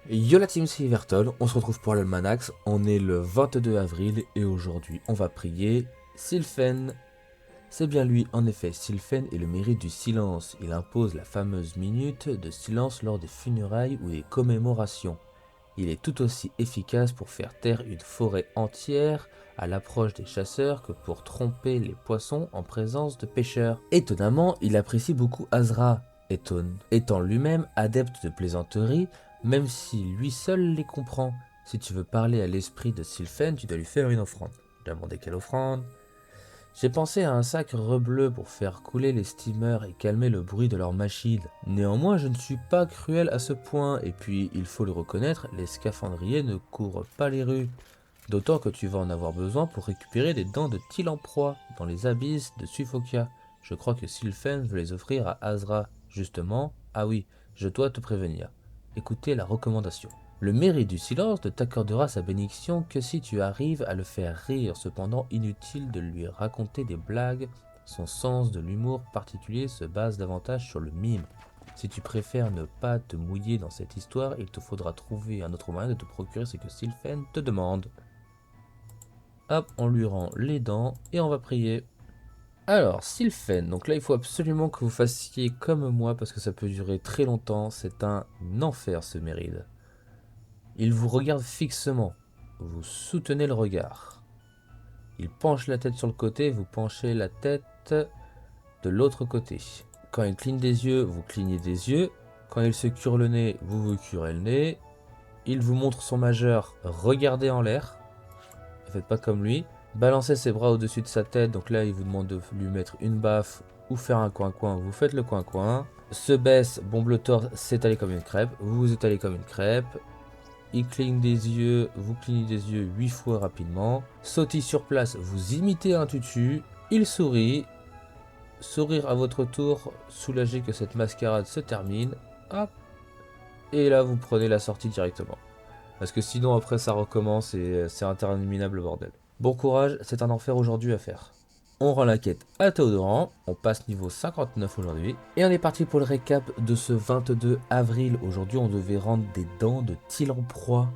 Yo la team, c'est Everton, on se retrouve pour l'Almanax, on est le 22 avril et aujourd'hui on va prier Sylphen. C'est bien lui, en effet, Sylphen est le mérite du silence, il impose la fameuse minute de silence lors des funérailles ou des commémorations. Il est tout aussi efficace pour faire taire une forêt entière à l'approche des chasseurs que pour tromper les poissons en présence de pêcheurs. Étonnamment, il apprécie beaucoup Azra, étant lui-même adepte de plaisanterie, même si lui seul les comprend. Si tu veux parler à l'esprit de Sylphen, tu dois lui faire une offrande. Demandez quelle offrande? J'ai pensé à un sac rebleu pour faire couler les steamers et calmer le bruit de leurs machines. Néanmoins, je ne suis pas cruel à ce point, et puis, il faut le reconnaître, les scaphandriers ne courent pas les rues. D'autant que tu vas en avoir besoin pour récupérer des dents de Tylamproie dans les abysses de Suffokia. Je crois que Sylphen veut les offrir à Azra. Justement, ah oui, je dois te prévenir. Écoutez la recommandation. Le mérite du silence ne t'accordera sa bénédiction que si tu arrives à le faire rire, cependant inutile de lui raconter des blagues. Son sens de l'humour particulier se base davantage sur le mime. Si tu préfères ne pas te mouiller dans cette histoire, il te faudra trouver un autre moyen de te procurer ce que Sylphen te demande. Hop, on lui rend les dents et on va prier. Alors, Sylphen, donc là il faut absolument que vous fassiez comme moi parce que ça peut durer très longtemps, c'est un enfer ce méride. Il vous regarde fixement, vous soutenez le regard. Il penche la tête sur le côté, vous penchez la tête de l'autre côté. Quand il cligne des yeux, vous clignez des yeux. Quand il se cure le nez, vous vous curez le nez. Il vous montre son majeur, regardez en l'air. Ne faites pas comme lui. Balancez ses bras au-dessus de sa tête, donc là il vous demande de lui mettre une baffe ou faire un coin-coin, vous faites le coin-coin. Se baisse, bombe le torse, s'étaler comme une crêpe, vous vous étalez comme une crêpe. Il cligne des yeux, vous clignez des yeux 8 fois rapidement. Sautille sur place, vous imitez un tutu. Il sourit. Sourire à votre tour, soulagé que cette mascarade se termine. Hop. Et là vous prenez la sortie directement. Parce que sinon après ça recommence et c'est interminable bordel. Bon courage, c'est un enfer aujourd'hui à faire. On rend la quête à Théodoran, on passe niveau 59 aujourd'hui. Et on est parti pour le récap de ce 22 avril. Aujourd'hui on devait rendre des dents de Tylamproie.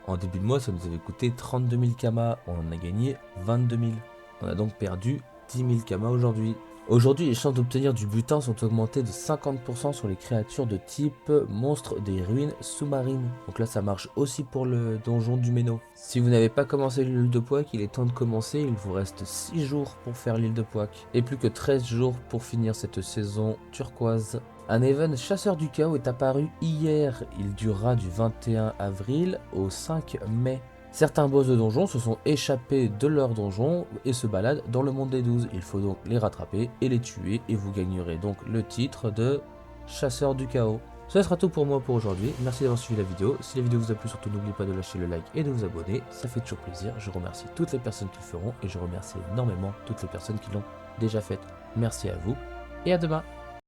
En début de mois ça nous avait coûté 32 000 kamas, on en a gagné 22 000. On a donc perdu 10 000 kamas aujourd'hui. Aujourd'hui, les chances d'obtenir du butin sont augmentées de 50% sur les créatures de type monstre des ruines sous-marines. Donc là, ça marche aussi pour le donjon du Méno. Si vous n'avez pas commencé l'île de Pouac, il est temps de commencer. Il vous reste 6 jours pour faire l'île de Pouac. Et plus que 13 jours pour finir cette saison turquoise. Un event chasseur du chaos est apparu hier. Il durera du 21 avril au 5 mai. Certains boss de donjon se sont échappés de leur donjon et se baladent dans le monde des 12. Il faut donc les rattraper et les tuer et vous gagnerez donc le titre de chasseur du chaos. Ce sera tout pour moi pour aujourd'hui. Merci d'avoir suivi la vidéo. Si la vidéo vous a plu, surtout n'oubliez pas de lâcher le like et de vous abonner. Ça fait toujours plaisir. Je remercie toutes les personnes qui le feront et je remercie énormément toutes les personnes qui l'ont déjà fait. Merci à vous et à demain.